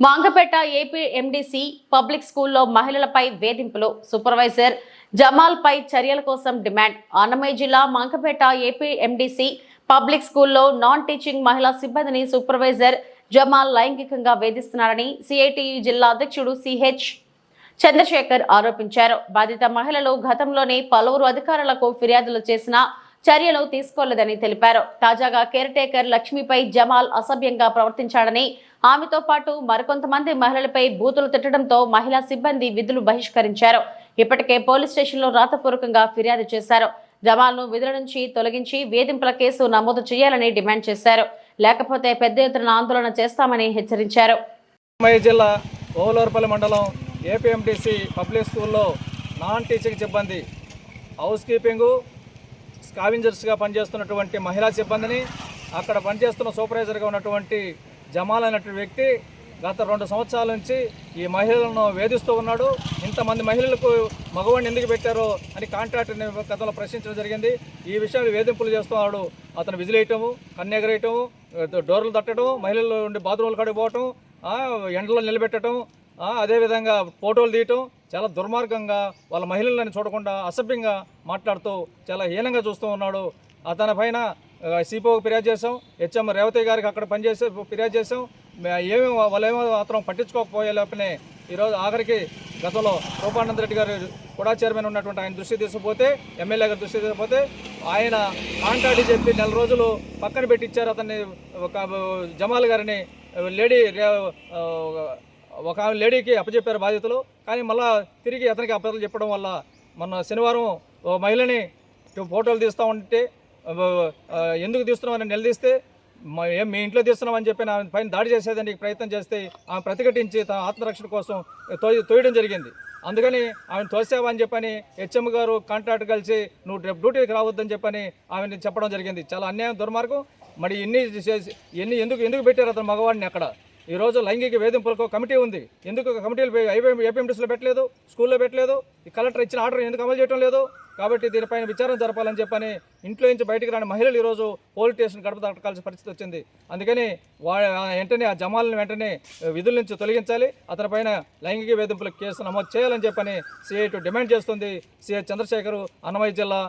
మాంగపేట AP MDC public స్కూల్లో మహిళలపై వేధింపులు, సూపర్వైజర్ జమాల్ పై చర్యల కోసం డిమాండ్. అన్నమయ్య జిల్లా మాంగపేట ఏపీ ఎండీసీ పబ్లిక్ స్కూల్లో నాన్ టీచింగ్ మహిళా సిబ్బందిని సూపర్వైజర్ జమాల్ లైంగికంగా వేధిస్తున్నారని సిఐటియు జిల్లా అధ్యక్షుడు సిహెచ్ చంద్రశేఖర్ ఆరోపించారు. బాధిత మహిళలు గతంలోనే పలువురు అధికారులకు ఫిర్యాదులు చేసినా చర్యలు తీసుకోలేదని తెలిపారు. తాజాగా కేర్ టేకర్ లక్ష్మిపై జమాల్ అసభ్యంగా ప్రవర్తించాడని, ఆమెతో పాటు మరికొంతమంది మహిళలపై బూతులు తిట్టడంతో మహిళా సిబ్బంది విధులు బహిష్కరించారు. ఇప్పటికే పోలీస్ స్టేషన్లో రాతపూర్వకంగా ఫిర్యాదు చేశారు. జమాల్ను విధుల నుంచి తొలగించి వేధింపుల కేసు నమోదు చేయాలని డిమాండ్ చేశారు. లేకపోతే పెద్ద ఎత్తున ఆందోళన చేస్తామని హెచ్చరించారు. జిల్లా ఓవలూరుపల్లి మండలం ఏపీఎంటీసీ పబ్లిక్ స్కూల్లో నాన్ టీచింగ్ సిబ్బంది హౌస్ కీపింగు స్కావెంజర్స్గా పనిచేస్తున్నటువంటి మహిళా సిబ్బందిని, అక్కడ పనిచేస్తున్న సూపర్వైజర్గా ఉన్నటువంటి జమాల్ అనేటువంటి వ్యక్తి గత 2 సంవత్సరాల నుంచి ఈ మహిళలను వేధిస్తూ ఉన్నాడు. ఇంతమంది మహిళలకు మగవాడిని ఎందుకు పెట్టారో అని కాంట్రాక్టర్ని గతంలో ప్రశ్నించడం జరిగింది. ఈ విషయాలు వేధింపులు చేస్తున్నాడు. అతను విజిలేయటము, కన్నెగరేయటము, డోర్లు తట్టడం, మహిళలు ఉండి బాత్రూమ్లు కడిగిపోవటం, ఎండలో నిలబెట్టడం, అదేవిధంగా ఫోటోలు తీయటం, చాలా దుర్మార్గంగా వాళ్ళ మహిళలను చూడకుండా అసభ్యంగా మాట్లాడుతూ చాలా హీనంగా చూస్తూ ఉన్నాడు. అతని పైన సిపోకి ఫిర్యాదు చేసాం, హెచ్ఎం రేవతి గారికి అక్కడ పనిచేసి ఫిర్యాదు చేసాం. వాళ్ళేమో మాత్రం పట్టించుకోకపోయే లోపలే ఈరోజు ఆఖరికి గతంలో రూపానంద రెడ్డి గారు కూడా చైర్మన్ ఉన్నటువంటి ఆయన దృష్టి తీసుకుపోతే, ఎమ్మెల్యే గారి దృష్టి తీసుకుపోతే ఆయన కాంటాక్ట్ చెప్పి 4 రోజులు పక్కన పెట్టించారు. అతన్ని జమాల్ గారిని ఒక లేడీకి అప్పచెప్పారు బాధ్యతలు. కానీ మళ్ళీ తిరిగి అతనికి అప్పచెప్పలు చెప్పడం వల్ల మొన్న శనివారం ఓ మహిళని ఫోటోలు తీస్తూ ఉంటే ఎందుకు తీస్తున్నామని నిలదీస్తే మీ ఇంట్లో తీస్తున్నామని చెప్పి ఆమె పైన దాడి చేసేదానికి ప్రయత్నం చేస్తే ఆమె ప్రతిఘటించి తన ఆత్మరక్షణ కోసం తోయడం జరిగింది. అందుకని ఆమెను తోసావా అని చెప్పని హెచ్ఎం గారు కాంట్రాక్ట్ కలిసి నువ్వు డ్యూటీకి రావద్దని చెప్పని ఆమెను చెప్పడం జరిగింది. చాలా అన్యాయం, దుర్మార్గం. మరి ఇన్ని ఎందుకు పెట్టారు అతను మగవాడిని అక్కడ? ఈరోజు లైంగిక వేధింపులకు కమిటీ ఉంది. ఎందుకు కమిటీలు ఏపీఎంటీసీలో పెట్టలేదు, స్కూల్లో పెట్టలేదు? ఈ కలెక్టర్ ఇచ్చిన ఆర్డర్ ఎందుకు అమలు చేయడం లేదు? కాబట్టి దీనిపైన విచారణ జరపాలని చెప్పని ఇంట్లో నుంచి బయటికి రాని మహిళలు ఈరోజు పోలీస్ స్టేషన్ గడప తట్టకాల్సిన పరిస్థితి వచ్చింది. అందుకని వెంటనే ఆ జమాల్ని వెంటనే విధుల నుంచి తొలగించాలి, అతనిపైన లైంగిక వేధింపుల కేసు నమోదు చేయాలని చెప్పని సిఐ డిమాండ్ చేస్తుంది. సిఐ చంద్రశేఖర్, అన్నమయ్య జిల్లా